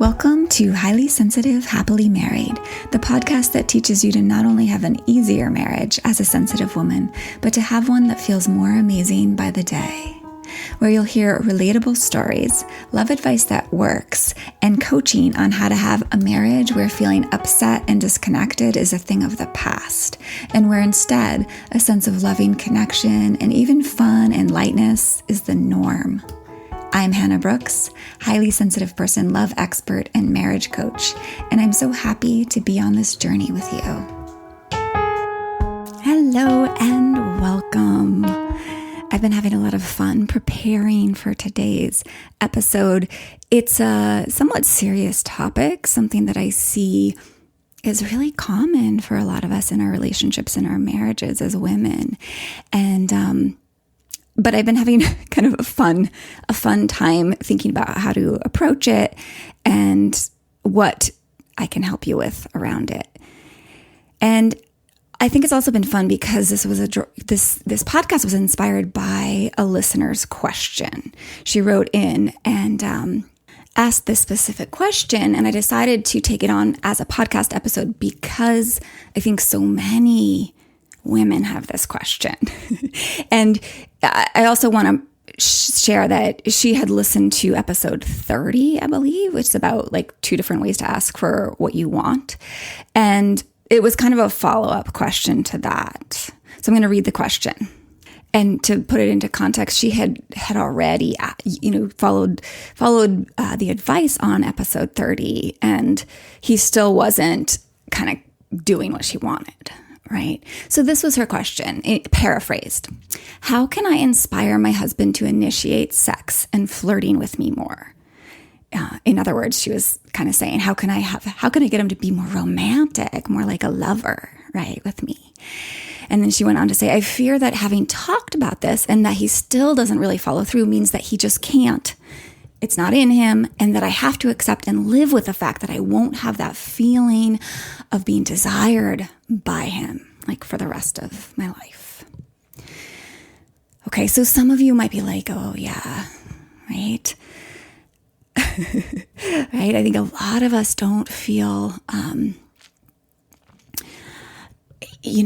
Welcome to Highly Sensitive, Happily Married, the podcast that teaches you to not only have an easier marriage as a sensitive woman, but to have one that feels more amazing by the day. Where you'll hear relatable stories, love advice that works, and coaching on how to have a marriage where feeling upset and disconnected is a thing of the past, and where instead a sense of loving connection and even fun and lightness is the norm. I'm Hannah Brooks, highly sensitive person, love expert, and marriage coach, and I'm so happy to be on this journey with you. Hello and welcome. I've been having a lot of fun preparing for today's episode. It's a somewhat serious topic, something that I see is really common for a lot of us in our relationships and our marriages as women. But I've been having kind of a fun time thinking about how to approach it and what I can help you with around it. And I think it's also been fun because this podcast was inspired by a listener's question. She wrote in and asked this specific question, and I decided to take it on as a podcast episode because I think so many women have this question. And I also want to share that she had listened to episode 30, I believe, which is about like 2 different ways to ask for what you want. And it was kind of a follow-up question to that. So I'm going to read the question. And to put it into context, she had already, followed the advice on episode 30, and he still wasn't kind of doing what she wanted. Right? So this was her question, paraphrased. How can I inspire my husband to initiate sex and flirting with me more? In other words, she was kind of saying, how can I get him to be more romantic, more like a lover, right, with me? And then she went on to say, I fear that having talked about this and that he still doesn't really follow through means that he just can't. It's not in him, and that I have to accept and live with the fact that I won't have that feeling of being desired by him, like for the rest of my life. Okay, so some of you might be like, oh yeah, right? Right? I think a lot of us don't feel,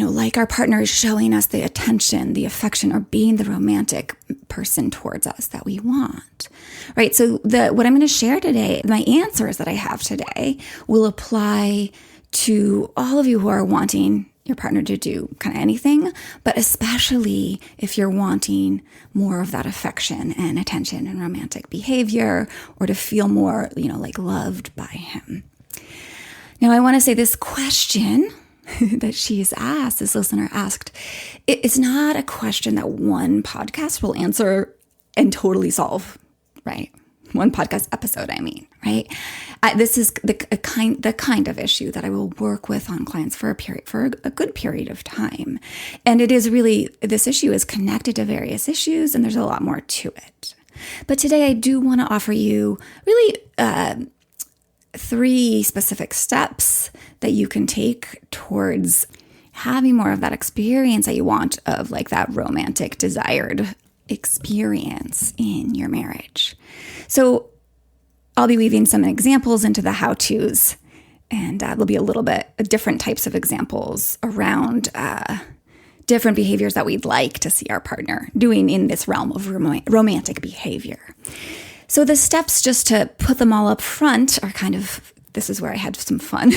like our partner is showing us the attention, the affection, or being the romantic person towards us that we want, right? So what I'm going to share today, my answers that I have today will apply to all of you who are wanting your partner to do kind of anything, but especially if you're wanting more of that affection and attention and romantic behavior, or to feel more, like loved by him. Now, I want to say this question that this listener asked, it's not a question that one podcast will answer and totally solve, right? One podcast episode, I mean, right? This is the kind of issue that I will work with on clients for a good period of time. And it is really, this issue is connected to various issues, and there's a lot more to it. But today I do want to offer you really 3 specific steps that you can take towards having more of that experience that you want, of like that romantic desired experience in your marriage. So I'll be weaving some examples into the how-tos, and there'll be a little bit of different types of examples around different behaviors that we'd like to see our partner doing in this realm of romantic behavior. So the steps, just to put them all up front, are kind of, this is where I had some fun.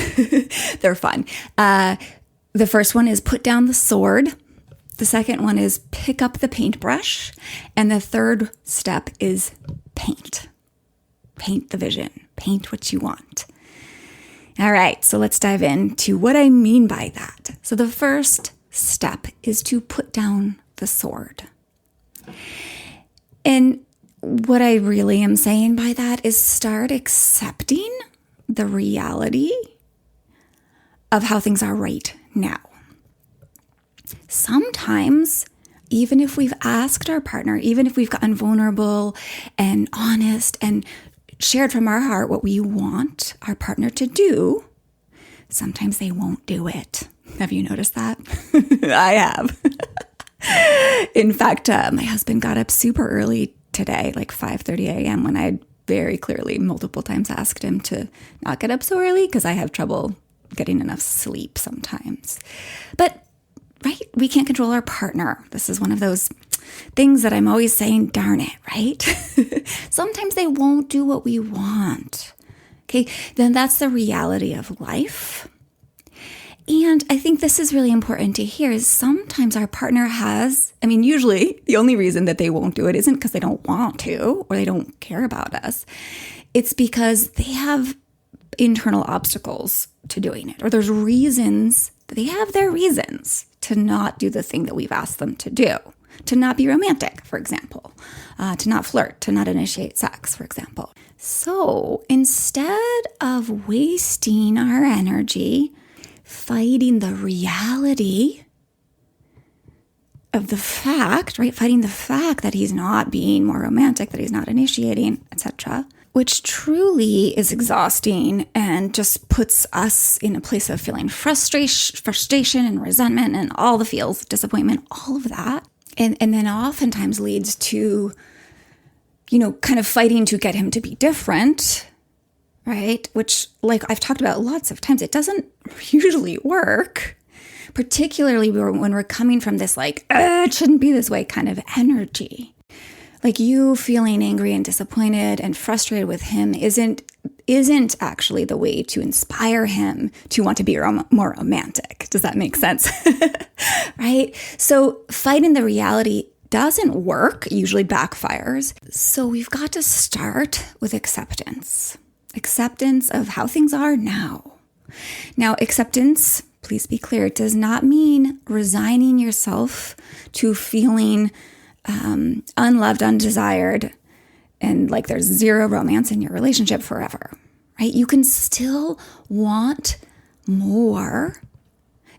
They're fun. The first one is put down the sword. The second one is pick up the paintbrush. And the third step is paint. Paint the vision. Paint what you want. All right, so let's dive into what I mean by that. So the first step is to put down the sword. And what I really am saying by that is start accepting the reality of how things are right now. Sometimes, even if we've asked our partner, even if we've gotten vulnerable and honest and shared from our heart what we want our partner to do, sometimes they won't do it. Have you noticed that? I have. In fact, my husband got up super early today, like 5:30 a.m. when I'd very clearly multiple times asked him to not get up so early because I have trouble getting enough sleep sometimes. But, right, we can't control our partner. This is one of those things that I'm always saying, darn it, right? Sometimes they won't do what we want. Okay, then that's the reality of life. And I think this is really important to hear is sometimes our partner usually the only reason that they won't do it isn't because they don't want to or they don't care about us. It's because they have internal obstacles to doing it, or there's reasons, they have their reasons to not do the thing that we've asked them to do, to not be romantic, for example, to not flirt, to not initiate sex, for example. So instead of wasting our energy fighting the reality of the fact, right? Fighting the fact that he's not being more romantic, that he's not initiating, etc., which truly is exhausting and just puts us in a place of feeling frustration and resentment and all the feels, disappointment, all of that. And then oftentimes leads to, kind of fighting to get him to be different, right? Which, like I've talked about lots of times, it doesn't usually work, particularly when we're coming from this it shouldn't be this way kind of energy. Like you feeling angry and disappointed and frustrated with him isn't actually the way to inspire him to want to be more romantic. Does that make sense? Right? So fighting the reality doesn't work, usually backfires. So we've got to start with acceptance. Acceptance of how things are now. Now, acceptance, please be clear, it does not mean resigning yourself to feeling unloved, undesired, and like there's zero romance in your relationship forever, right? You can still want more.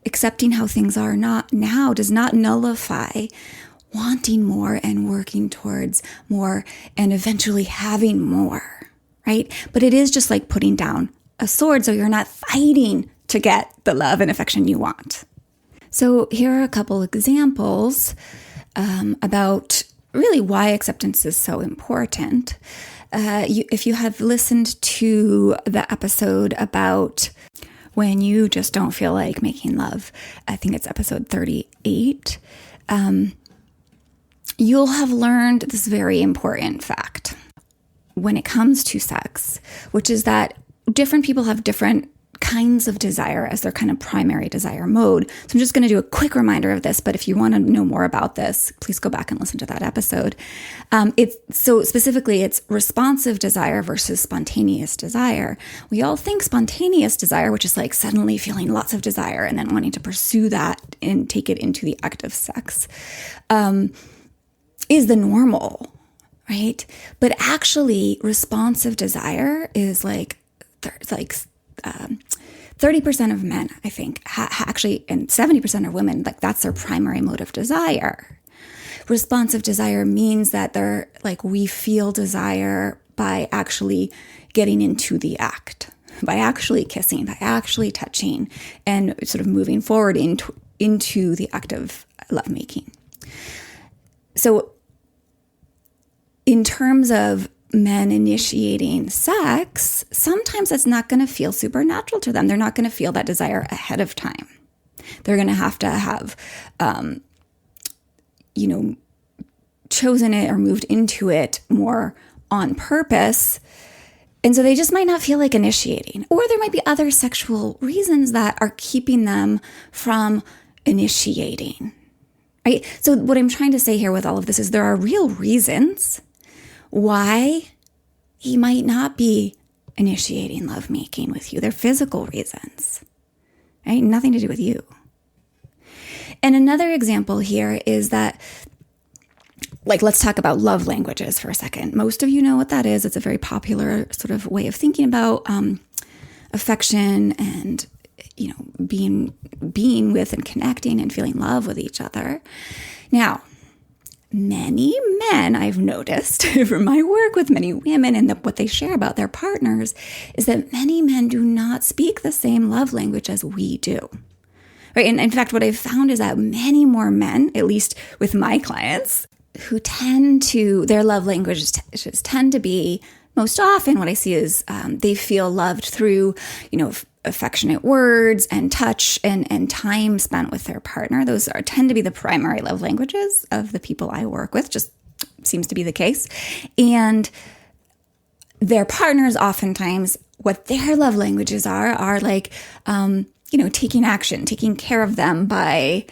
Accepting how things are not now does not nullify wanting more and working towards more and eventually having more, right? But it is just like putting down a sword so you're not fighting to get the love and affection you want. So here are a couple examples about really why acceptance is so important. If you have listened to the episode about when you just don't feel like making love, I think it's episode 38, you'll have learned this very important fact when it comes to sex, which is that different people have different kinds of desire as their kind of primary desire mode. So I'm just going to do a quick reminder of this, but if you want to know more about this, please go back and listen to that episode. It's responsive desire versus spontaneous desire. We all think spontaneous desire, which is like suddenly feeling lots of desire and then wanting to pursue that and take it into the act of sex, is the normal, right? But actually responsive desire is 30% of men, I think, actually, and 70% of women, like that's their primary mode of desire. Responsive desire means that we feel desire by actually getting into the act, by actually kissing, by actually touching, and sort of moving forward into the act of lovemaking. So in terms of men initiating sex, sometimes that's not going to feel supernatural to them. They're not going to feel that desire ahead of time. They're going to have chosen it or moved into it more on purpose. And so they just might not feel like initiating. Or there might be other sexual reasons that are keeping them from initiating. Right? So what I'm trying to say here with all of this is there are real reasons why he might not be initiating lovemaking with you. They're physical reasons, right? Nothing to do with you. And another example here is that, let's talk about love languages for a second. Most of you know what that is. It's a very popular sort of way of thinking about affection and, being with and connecting and feeling love with each other. Now, many men, I've noticed from my work with many women and what they share about their partners, is that many men do not speak the same love language as we do. Right? And in fact, what I've found is that many more men, at least with my clients, who their love languages tend to be most often what I see is they feel loved through, affectionate words and touch and time spent with their partner. Those tend to be the primary love languages of the people I work with, just seems to be the case. And their partners, oftentimes, what their love languages are like, taking action, taking care of them by,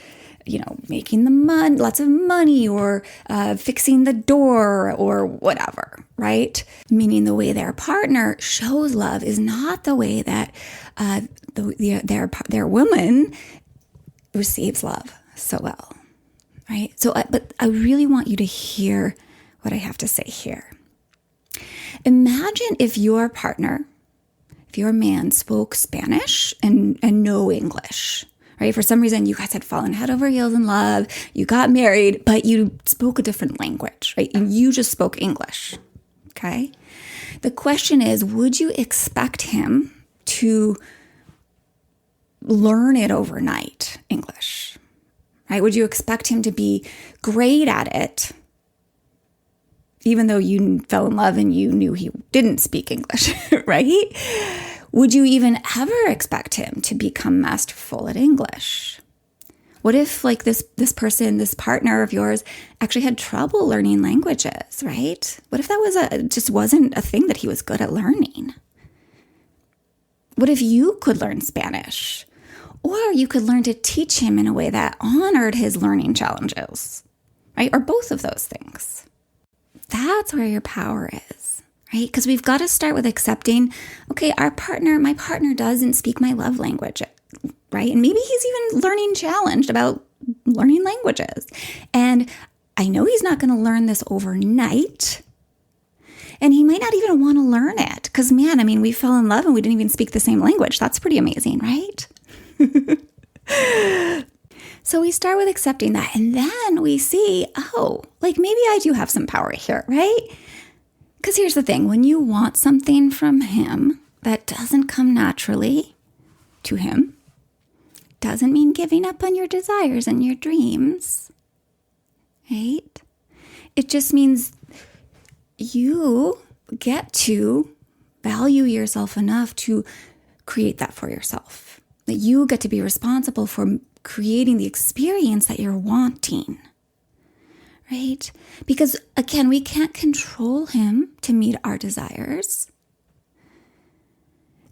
making them lots of money or fixing the door or whatever, right? Meaning the way their partner shows love is not the way that their woman receives love so well, right? So, but I really want you to hear what I have to say here. Imagine if your partner, if your man spoke Spanish and no English, right? For some reason, you guys had fallen head over heels in love, you got married, but you spoke a different language, right? And you just spoke English, okay? The question is, would you expect him to learn it overnight, English, right? Would you expect him to be great at it, even though you fell in love and you knew he didn't speak English, right? Would you even ever expect him to become masterful at English? What if this person, this partner of yours actually had trouble learning languages, right? What if that just wasn't a thing that he was good at learning? What if you could learn Spanish? Or you could learn to teach him in a way that honored his learning challenges, right? Or both of those things. That's where your power is, right? Because we've got to start with accepting, okay, my partner doesn't speak my love language, right? And maybe he's even learning challenged about learning languages. And I know he's not going to learn this overnight. And he might not even want to learn it. Because, man, we fell in love and we didn't even speak the same language. That's pretty amazing, right? So we start with accepting that, and then we see, maybe I do have some power here, right? Because here's the thing, when you want something from him that doesn't come naturally to him, doesn't mean giving up on your desires and your dreams, right? It just means you get to value yourself enough to create that for yourself. That you get to be responsible for creating the experience that you're wanting, right? Because again, we can't control him to meet our desires.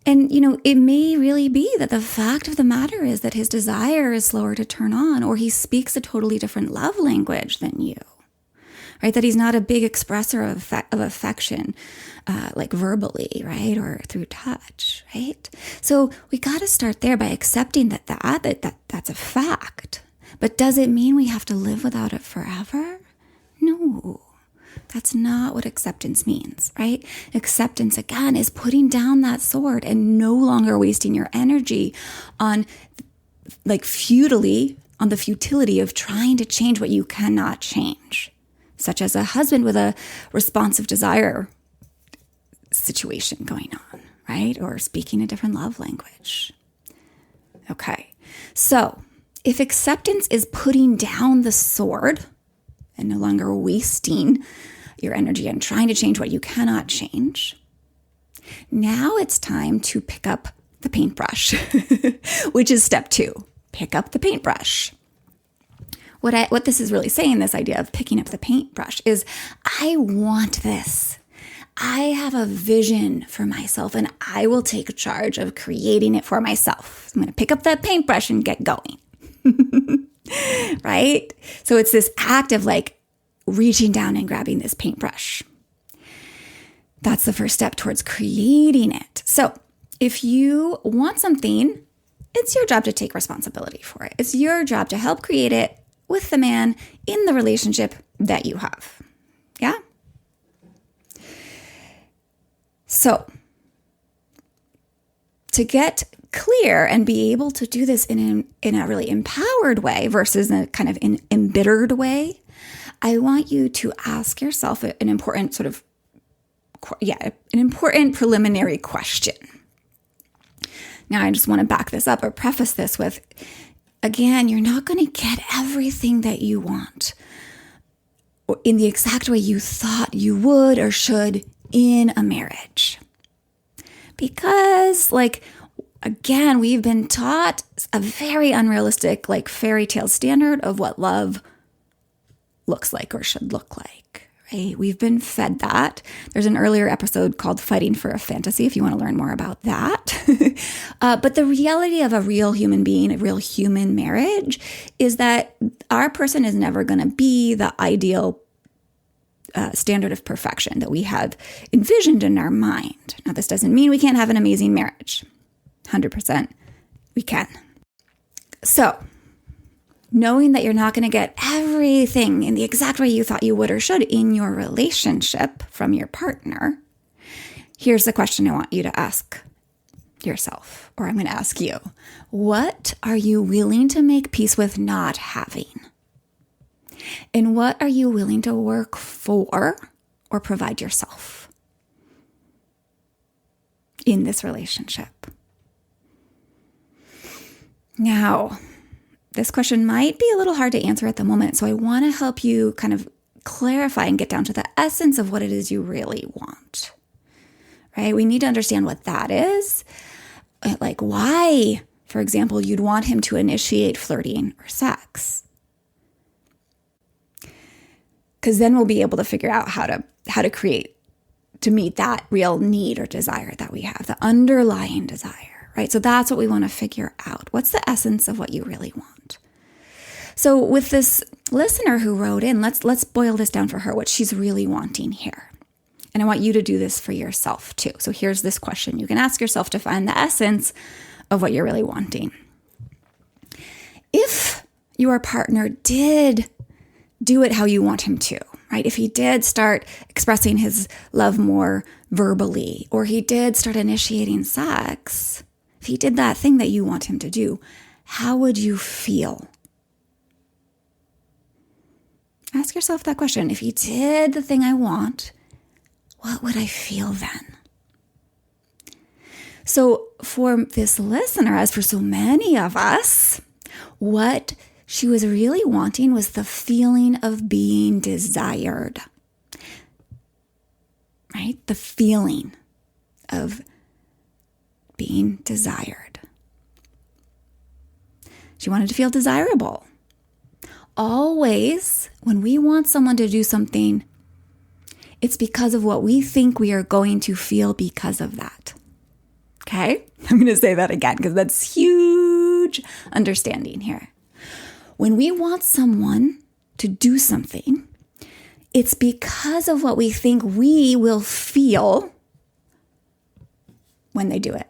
And, it may really be that the fact of the matter is that his desire is slower to turn on, or he speaks a totally different love language than you, right? That he's not a big expresser of affection, like verbally, right? Or through touch, right? So we got to start there by accepting that's a fact. But does it mean we have to live without it forever? No, that's not what acceptance means, right? Acceptance, again, is putting down that sword and no longer wasting your energy on the futility of trying to change what you cannot change, such as a husband with a responsive desire situation going on, right? Or speaking a different love language. Okay, so if acceptance is putting down the sword and no longer wasting your energy on trying to change what you cannot change, now it's time to pick up the paintbrush, which is step 2. Pick up the paintbrush. What this is really saying, this idea of picking up the paintbrush, is I want this. I have a vision for myself and I will take charge of creating it for myself. I'm going to pick up that paintbrush and get going. Right? So it's this act of reaching down and grabbing this paintbrush. That's the first step towards creating it. So if you want something, it's your job to take responsibility for it. It's your job to help create it with the man in the relationship that you have. Yeah? So, to get clear and be able to do this in a really empowered way versus a kind of an embittered way, I want you to ask yourself an important preliminary question. Now, I just want to back this up or preface this with, again, you're not going to get everything that you want in the exact way you thought you would or should in a marriage. Because, again, we've been taught a very unrealistic, fairy tale standard of what love looks like or should look like, right? We've been fed that. There's an earlier episode called Fighting for a Fantasy if you want to learn more about that. But the reality of a real human being, a real human marriage, is that our person is never going to be the ideal standard of perfection that we have envisioned in our mind. Now, this doesn't mean we can't have an amazing marriage. 100% we can. So, knowing that you're not going to get everything in the exact way you thought you would or should in your relationship from your partner, here's the question I want you to ask yourself, or I'm going to ask you. What are you willing to make peace with not having? And what are you willing to work for or provide yourself in this relationship? Now, this question might be a little hard to answer at the moment, so I want to help you kind of clarify and get down to the essence of what it is you really want, right? We need to understand what that is, why, for example, you'd want him to initiate flirting or sex. Because then we'll be able to figure out how to create, to meet that real need or desire that we have, the underlying desire, right? So that's what we want to figure out. What's the essence of what you really want? So with this listener who wrote in, let's boil this down for her, what she's really wanting here. And I want you to do this for yourself too. So here's this question you can ask yourself to find the essence of what you're really wanting. If your partner did do it how you want him to, right? If he did start expressing his love more verbally, or he did start initiating sex, if he did that thing that you want him to do, how would you feel? Ask yourself that question. If he did the thing I want, what would I feel then? So for this listener, as for so many of us, what she was really wanting was the feeling of being desired, right? The feeling of being desired. She wanted to feel desirable. Always, when we want someone to do something, it's because of what we think we are going to feel because of that. Okay? I'm going to say that again because that's huge understanding here. When we want someone to do something, it's because of what we think we will feel when they do it.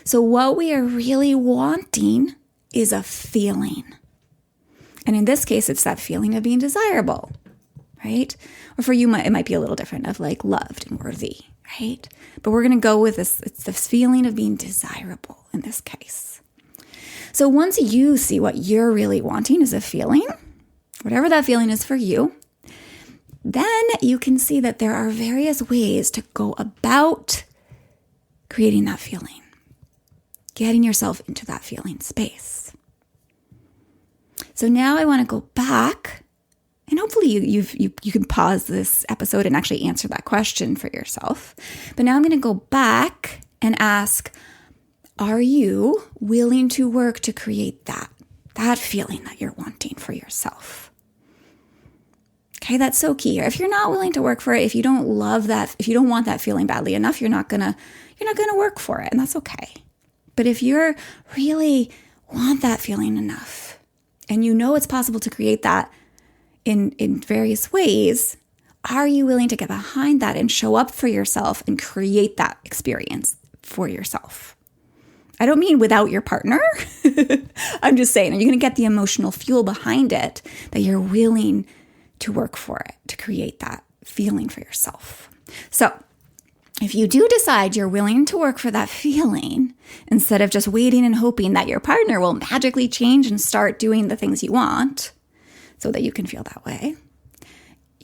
So what we are really wanting is a feeling. And in this case, it's that feeling of being desirable, right? Or for you, it might be a little different, of loved and worthy, right? But we're going to go with this. It's this feeling of being desirable in this case. So once you see what you're really wanting is a feeling, whatever that feeling is for you, then you can see that there are various ways to go about creating that feeling, getting yourself into that feeling space. So now I want to go back, and hopefully you can pause this episode and actually answer that question for yourself. But now I'm going to go back and ask, are you willing to work to create that feeling that you're wanting for yourself? Okay, that's so key here. If you're not willing to work for it, if you don't love that, if you don't want that feeling badly enough, you're not gonna work for it, and that's okay. But if you really want that feeling enough, and you know it's possible to create that in various ways, are you willing to get behind that and show up for yourself and create that experience for yourself? I don't mean without your partner. I'm just saying, are you going to get the emotional fuel behind it that you're willing to work for it, to create that feeling for yourself? So if you do decide you're willing to work for that feeling, instead of just waiting and hoping that your partner will magically change and start doing the things you want so that you can feel that way,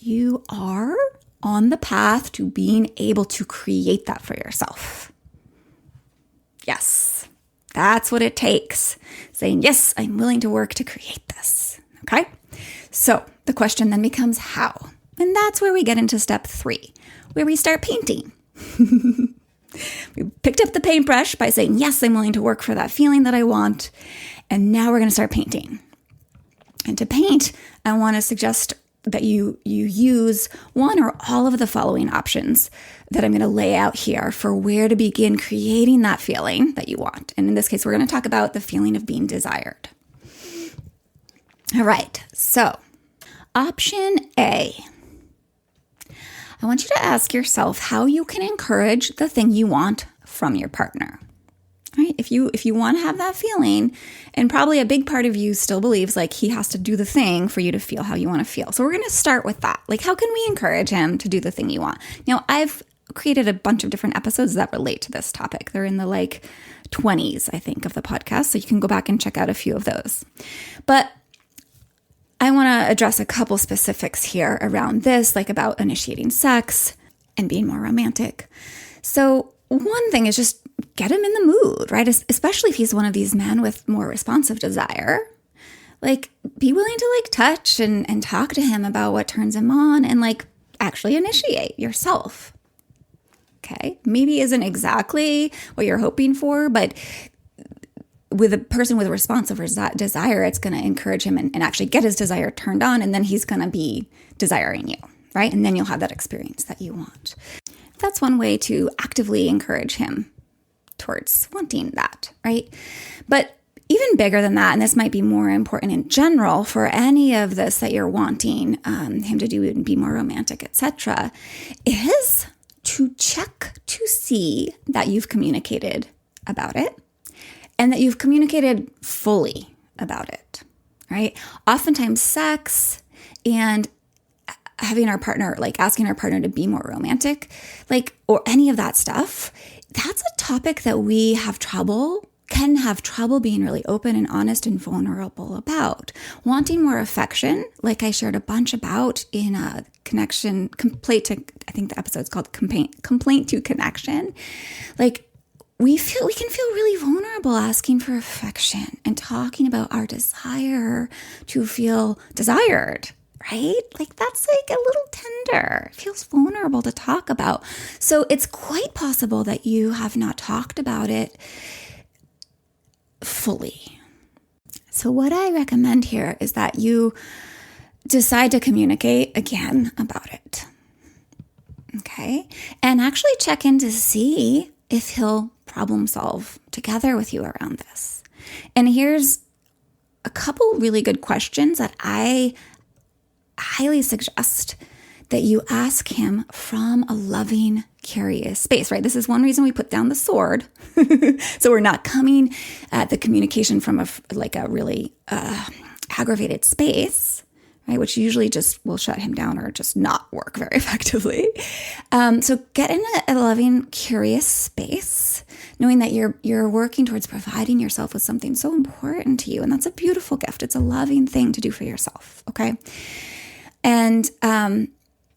you are on the path to being able to create that for yourself. Yes, that's what it takes. Saying, yes, I'm willing to work to create this. Okay? So the question then becomes how. And that's where we get into step 3, where we start painting. We picked up the paintbrush by saying, yes, I'm willing to work for that feeling that I want. And now we're going to start painting. And to paint, I want to suggest that you use one or all of the following options that I'm going to lay out here for where to begin creating that feeling that you want. And in this case, we're going to talk about the feeling of being desired. All right, so option A. I want you to ask yourself how you can encourage the thing you want from your partner. Right? If you want to have that feeling, and probably a big part of you still believes like he has to do the thing for you to feel how you want to feel. So we're going to start with that. Like, how can we encourage him to do the thing you want? Now, I've created a bunch of different episodes that relate to this topic. They're in the 20s, I think, of the podcast. So you can go back and check out a few of those. But I want to address a couple specifics here around this, like about initiating sex and being more romantic. So one thing is just get him in the mood, right? Especially if he's one of these men with more responsive desire. Like, be willing to touch and talk to him about what turns him on and actually initiate yourself. Okay? Maybe isn't exactly what you're hoping for, but with a person with responsive desire, it's going to encourage him and actually get his desire turned on, and then he's going to be desiring you, right? And then you'll have that experience that you want. That's one way to actively encourage him towards wanting that, right? But even bigger than that, and this might be more important in general for any of this that you're wanting him to do and be more romantic, etc., is to check to see that you've communicated about it and that you've communicated fully about it, right? Oftentimes sex and having our partner, asking our partner to be more romantic, or any of that stuff, that's a topic that we can have trouble being really open and honest and vulnerable about. Wanting more affection, like I shared a bunch about in a complaint to, I think the episode's called Complaint to Connection. We can feel really vulnerable asking for affection and talking about our desire to feel desired, right? That's a little tender. It feels vulnerable to talk about. So it's quite possible that you have not talked about it fully. So what I recommend here is that you decide to communicate again about it. Okay? And actually check in to see if he'll problem solve together with you around this. And here's a couple really good questions that I highly suggest that you ask him from a loving, curious space, right? This is one reason we put down the sword. So we're not coming at the communication from a really aggravated space, right? Which usually just will shut him down or just not work very effectively. So get in a loving, curious space, knowing that you're working towards providing yourself with something so important to you. And that's a beautiful gift. It's a loving thing to do for yourself, okay? And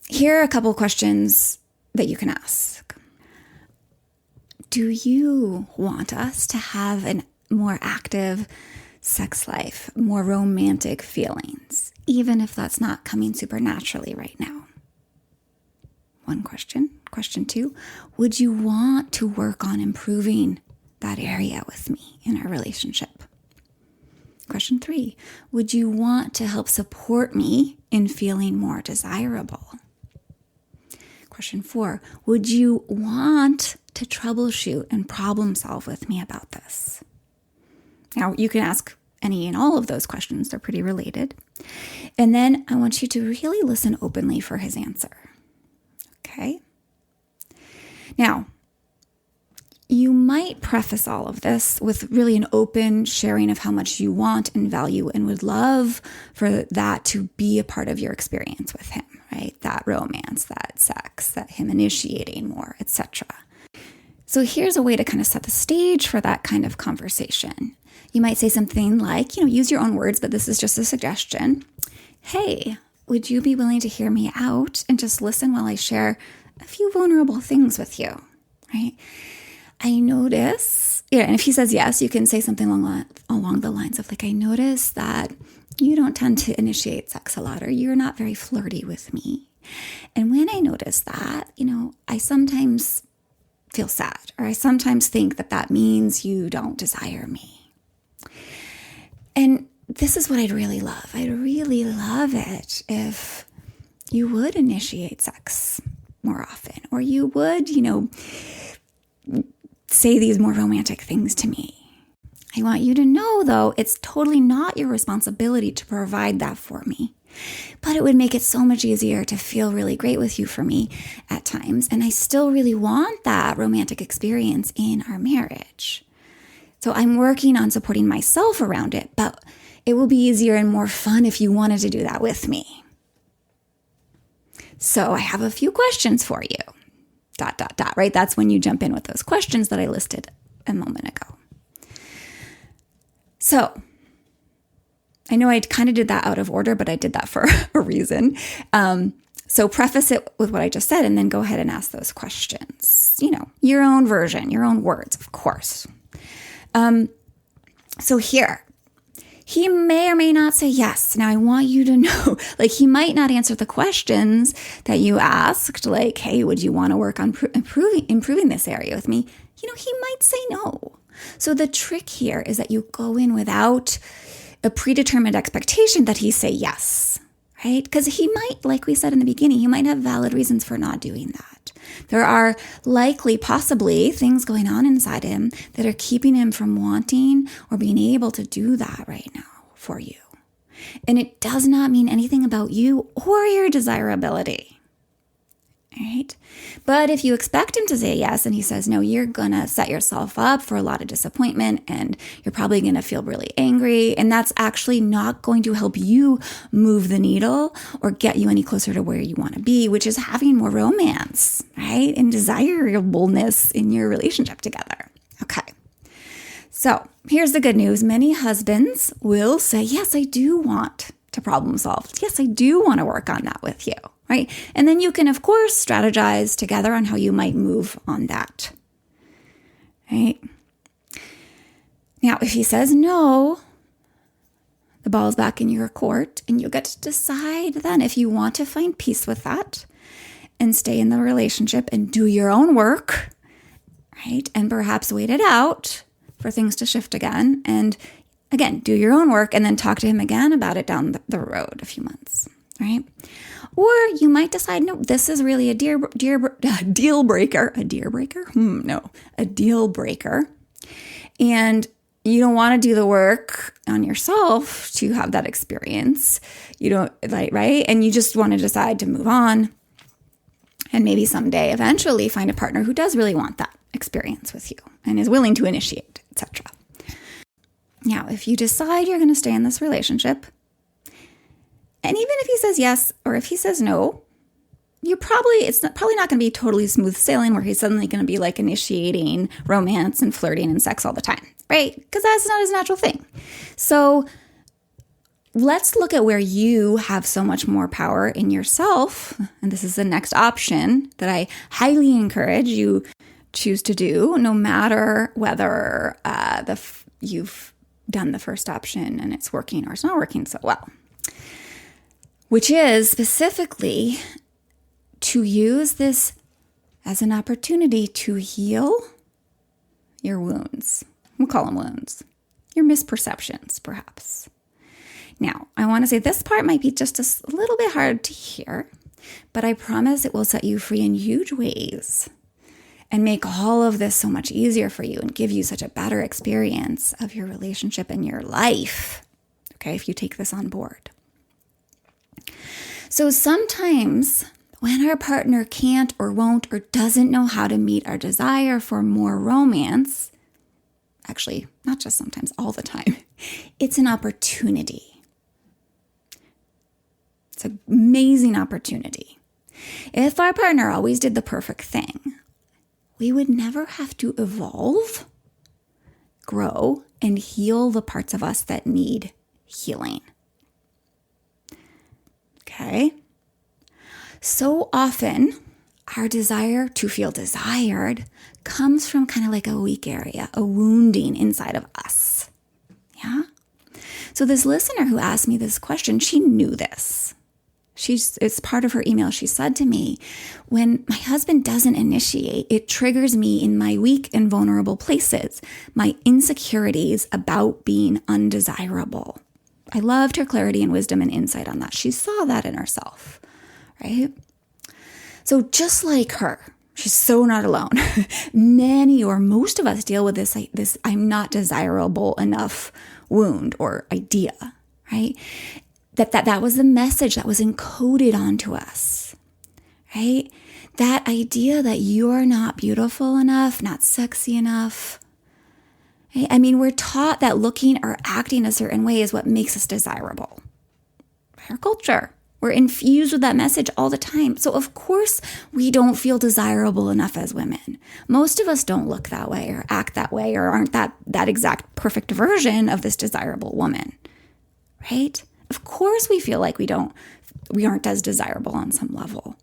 here are a couple questions that you can ask. Do you want us to have a more active sex life, more romantic feelings, even if that's not coming supernaturally right now? One question. Question 2, would you want to work on improving that area with me in our relationship? Question 3, would you want to help support me in feeling more desirable? Question 4, would you want to troubleshoot and problem solve with me about this? Now, you can ask any and all of those questions. They're pretty related. And then I want you to really listen openly for his answer. Okay? Now, you might preface all of this with really an open sharing of how much you want and value and would love for that to be a part of your experience with him, right? That romance, that sex, that him initiating more, etc. So here's a way to kind of set the stage for that kind of conversation. You might say something like, use your own words, but this is just a suggestion. Hey, would you be willing to hear me out and just listen while I share a few vulnerable things with you, right? I notice, and if he says yes, you can say something along the lines of I notice that you don't tend to initiate sex a lot, or you're not very flirty with me. And when I notice that, I sometimes feel sad, or I sometimes think that that means you don't desire me. And this is what I'd really love. I'd really love it if you would initiate sex more often, or you would, say these more romantic things to me. I want you to know, though, it's totally not your responsibility to provide that for me. But it would make it so much easier to feel really great with you for me at times. And I still really want that romantic experience in our marriage. So I'm working on supporting myself around it, but it will be easier and more fun if you wanted to do that with me. So I have a few questions for you. ... Right? That's when you jump in with those questions that I listed a moment ago. So I know I kind of did that out of order, but I did that for a reason. So preface it with what I just said, and then go ahead and ask those questions. Your own version, your own words, of course. So here, he may or may not say yes. Now, I want you to know, he might not answer the questions that you asked, hey, would you want to work on improving this area with me? He might say no. So the trick here is that you go in without a predetermined expectation that he say yes, right? Because he might, like we said in the beginning, he might have valid reasons for not doing that. There are likely, possibly, things going on inside him that are keeping him from wanting or being able to do that right now for you. And it does not mean anything about you or your desirability, right? But if you expect him to say yes and he says no, you're going to set yourself up for a lot of disappointment, and you're probably going to feel really angry. And that's actually not going to help you move the needle or get you any closer to where you want to be, which is having more romance, right? And desirableness in your relationship together. Okay. So here's the good news. Many husbands will say, yes, I do want to problem solve. Yes, I do want to work on that with you. Right? And then you can, of course, strategize together on how you might move on that. Right? Now, if he says no, the ball's back in your court, and you get to decide then if you want to find peace with that and stay in the relationship and do your own work, right? And perhaps wait it out for things to shift again. And again, do your own work and then talk to him again about it down the road a few months, right? Or you might decide, no, this is really a deal breaker. A deal breaker? No, a deal breaker. And you don't want to do the work on yourself to have that experience. You don't, right? And you just want to decide to move on and maybe someday eventually find a partner who does really want that experience with you and is willing to initiate, etc. Now, if you decide you're going to stay in this relationship, and even if he says yes, or if he says no, it's probably not going to be totally smooth sailing where he's suddenly going to be initiating romance and flirting and sex all the time, right? Because that's not his natural thing. So let's look at where you have so much more power in yourself. And this is the next option that I highly encourage you choose to do, no matter whether you've done the first option and it's working or it's not working so well. Which is specifically to use this as an opportunity to heal your wounds. We'll call them wounds. Your misperceptions, perhaps. Now, I want to say this part might be just a little bit hard to hear, but I promise it will set you free in huge ways and make all of this so much easier for you and give you such a better experience of your relationship and your life, okay, if you take this on board. So sometimes when our partner can't or won't or doesn't know how to meet our desire for more romance, actually, not just sometimes, all the time, it's an opportunity. It's an amazing opportunity. If our partner always did the perfect thing, we would never have to evolve, grow, and heal the parts of us that need healing. Okay? So often, our desire to feel desired comes from kind of like a weak area, a wounding inside of us. Yeah? So this listener who asked me this question, she knew this. It's part of her email. She said to me, when my husband doesn't initiate, it triggers me in my weak and vulnerable places, my insecurities about being undesirable. I loved her clarity and wisdom and insight on that. She saw that in herself, right? So just like her, she's so not alone. Many or most of us deal with this I'm not desirable enough wound or idea, right? That was the message that was encoded onto us, right? That idea that you're not beautiful enough, not sexy enough. Right? I mean, we're taught that looking or acting a certain way is what makes us desirable by our culture. We're infused with that message all the time. So of course we don't feel desirable enough as women. Most of us don't look that way or act that way or aren't that exact perfect version of this desirable woman, right? Of course we feel like we aren't as desirable on some level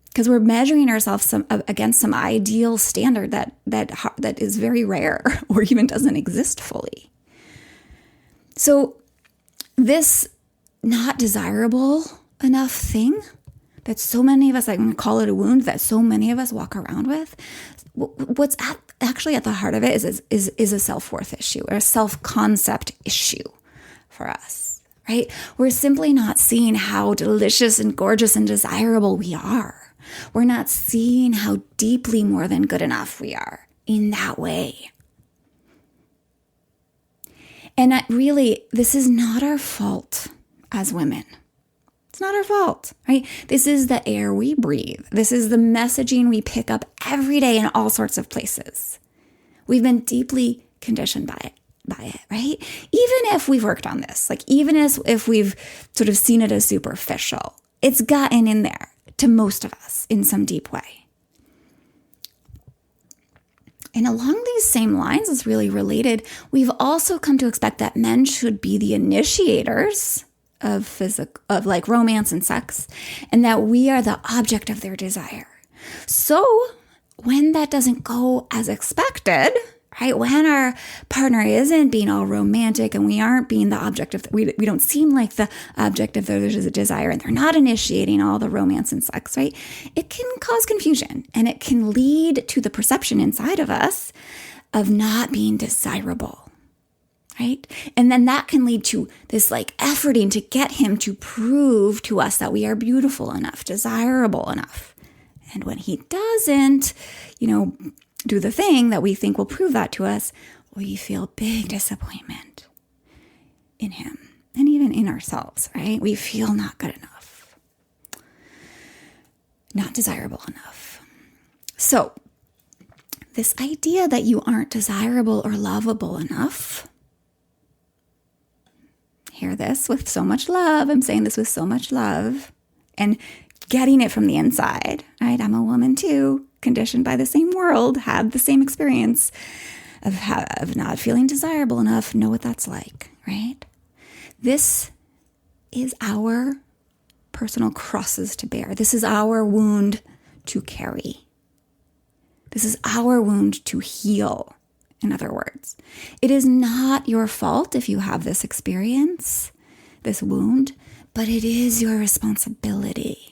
because we're measuring ourselves against some ideal standard that is very rare or even doesn't exist fully. So this not desirable enough thing that so many of us, I'm going to call it a wound, that so many of us walk around with, what's actually at the heart of it is a self-worth issue or a self-concept issue for us. Right? We're simply not seeing how delicious and gorgeous and desirable we are. We're not seeing how deeply more than good enough we are in that way. And this is not our fault as women. It's not our fault, right? This is the air we breathe. This is the messaging we pick up every day in all sorts of places. We've been deeply conditioned by it, right? Even if we've worked on this, like even if we've sort of seen it as superficial, it's gotten in there to most of us in some deep way. And along these same lines, it's really related, we've also come to expect that men should be the initiators of like romance and sex, and that we are the object of their desire. So when that doesn't go as expected, right? When our partner isn't being all romantic and we aren't being the object of, we don't seem like the object of their desire and they're not initiating all the romance and sex, right? It can cause confusion and it can lead to the perception inside of us of not being desirable, right? And then that can lead to this like efforting to get him to prove to us that we are beautiful enough, desirable enough. And when he doesn't, do the thing that we think will prove that to us, we feel big disappointment in him and even in ourselves, right? We feel not good enough, not desirable enough. So this idea that you aren't desirable or lovable enough, hear this with so much love. I'm saying this with so much love and getting it from the inside, right? I'm a woman too, conditioned by the same world, had the same experience of not feeling desirable enough, know what that's like, right? This is our personal crosses to bear. This is our wound to carry. This is our wound to heal, in other words. It is not your fault if you have this experience, this wound, but it is your responsibility.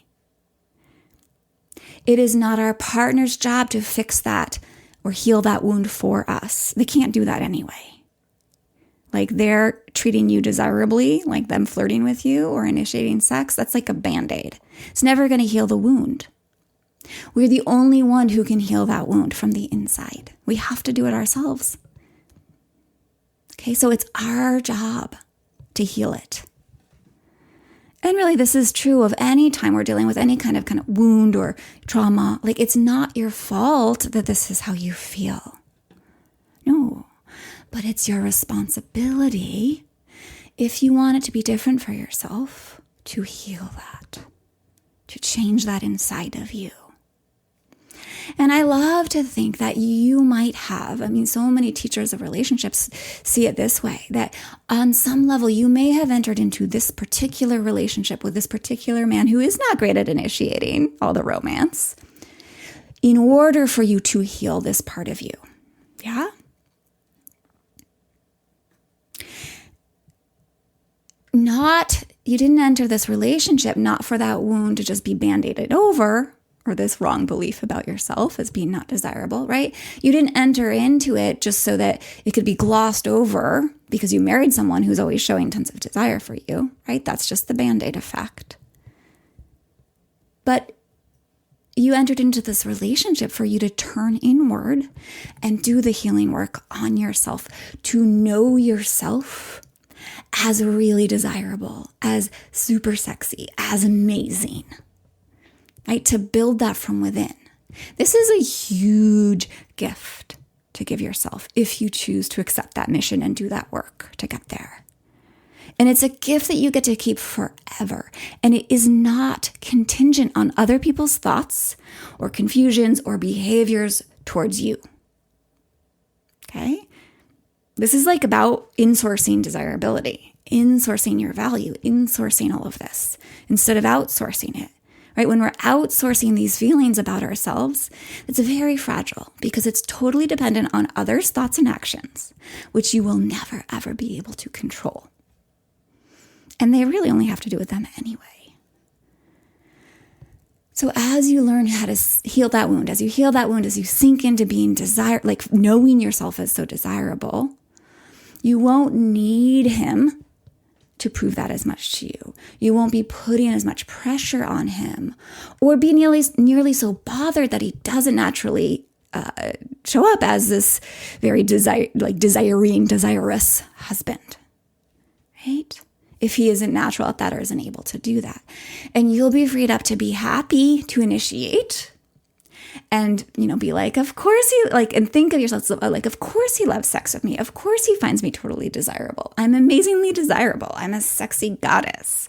It is not our partner's job to fix that or heal that wound for us. They can't do that anyway. Like they're treating you desirably, like them flirting with you or initiating sex, that's like a Band-Aid. It's never going to heal the wound. We're the only one who can heal that wound from the inside. We have to do it ourselves. Okay, so it's our job to heal it. And really, this is true of any time we're dealing with any kind of wound or trauma. Like, it's not your fault that this is how you feel. No, but it's your responsibility, if you want it to be different for yourself, to heal that, to change that inside of you. And I love to think that you might have, so many teachers of relationships see it this way, that on some level you may have entered into this particular relationship with this particular man who is not great at initiating all the romance in order for you to heal this part of you. Yeah? Not you didn't enter this relationship not for that wound to just be band-aided over, or this wrong belief about yourself as being not desirable, right? You didn't enter into it just so that it could be glossed over because you married someone who's always showing tons of desire for you, right? That's just the band-aid effect. But you entered into this relationship for you to turn inward and do the healing work on yourself, to know yourself as really desirable, as super sexy, as amazing, right? To build that from within. This is a huge gift to give yourself if you choose to accept that mission and do that work to get there. And it's a gift that you get to keep forever. And it is not contingent on other people's thoughts or confusions or behaviors towards you. Okay? This is like about insourcing desirability, insourcing your value, insourcing all of this instead of outsourcing it. Right? When we're outsourcing these feelings about ourselves, it's very fragile because it's totally dependent on others' thoughts and actions, which you will never, ever be able to control. And they really only have to do with them anyway. So as you learn how to heal that wound, as you sink into being like knowing yourself as so desirable, you won't need him to prove that as much to you. You won't be putting as much pressure on him or be nearly so bothered that he doesn't naturally show up as this very desirous husband, right? If he isn't natural at that or isn't able to do that. And you'll be freed up to be happy to initiate and, be like, of course and think of yourself like, of course he loves sex with me. Of course he finds me totally desirable. I'm amazingly desirable. I'm a sexy goddess,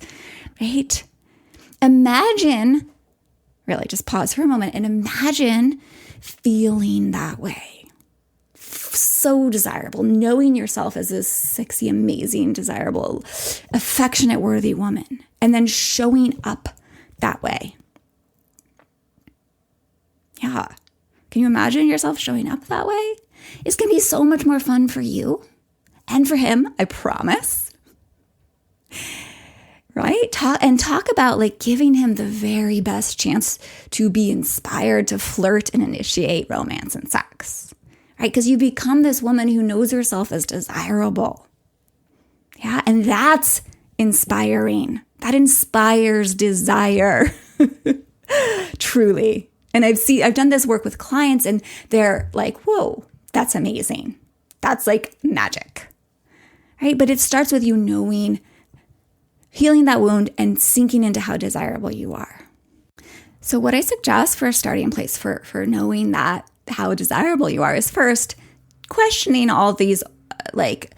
right? Imagine, really just pause for a moment and imagine feeling that way. So desirable, knowing yourself as this sexy, amazing, desirable, affectionate, worthy woman, and then showing up that way. Yeah. Can you imagine yourself showing up that way? It's going to be so much more fun for you and for him, I promise. Right? Talk about like giving him the very best chance to be inspired to flirt and initiate romance and sex. Right? Because you become this woman who knows herself as desirable. Yeah. And that's inspiring. That inspires desire. Truly. And I've done this work with clients and they're like, whoa, that's amazing. That's like magic. Right? But it starts with you knowing, healing that wound and sinking into how desirable you are. So what I suggest for a starting place for knowing that how desirable you are is first questioning all these like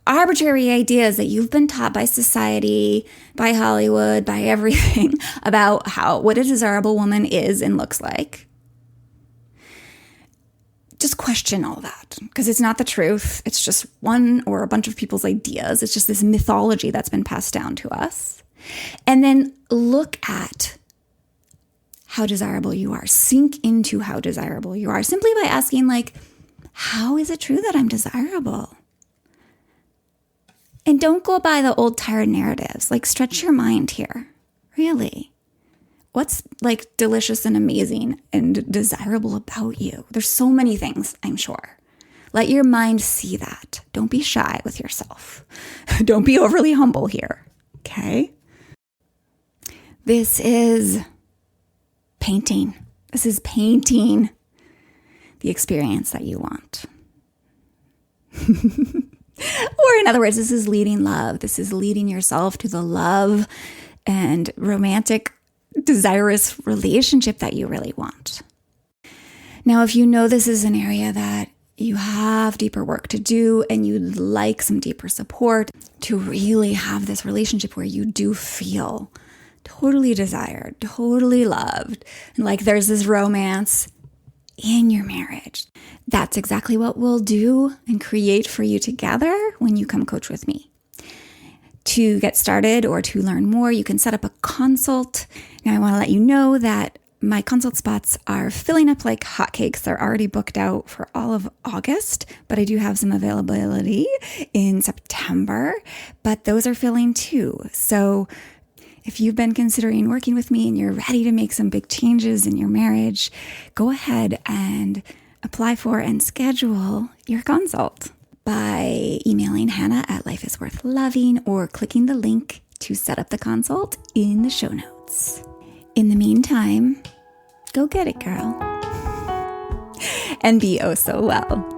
arbitrary ideas that you've been taught by society, by Hollywood, by everything about what a desirable woman is and looks like. Just question all that because it's not the truth. It's just one or a bunch of people's ideas. It's just this mythology that's been passed down to us. And then look at how desirable you are. Sink into how desirable you are simply by asking like, how is it true that I'm desirable? And don't go by the old tired narratives. Like stretch your mind here. Really. What's like delicious and amazing and desirable about you? There's so many things, I'm sure. Let your mind see that. Don't be shy with yourself. Don't be overly humble here. Okay? This is painting. This is painting the experience that you want. Or in other words, this is leading love. This is leading yourself to the love and romantic, desirous relationship that you really want. Now, if you know this is an area that you have deeper work to do and you'd like some deeper support to really have this relationship where you do feel totally desired, totally loved, and like there's this romance in your marriage. That's exactly what we'll do and create for you together when you come coach with me. To get started or to learn more, you can set up a consult. Now, I want to let you know that my consult spots are filling up like hotcakes. They're already booked out for all of August, but I do have some availability in September, but those are filling too. So if you've been considering working with me and you're ready to make some big changes in your marriage, go ahead and apply for and schedule your consult by emailing Hannah at lifeisworthloving or clicking the link to set up the consult in the show notes. In the meantime, go get it, girl. And be oh so well.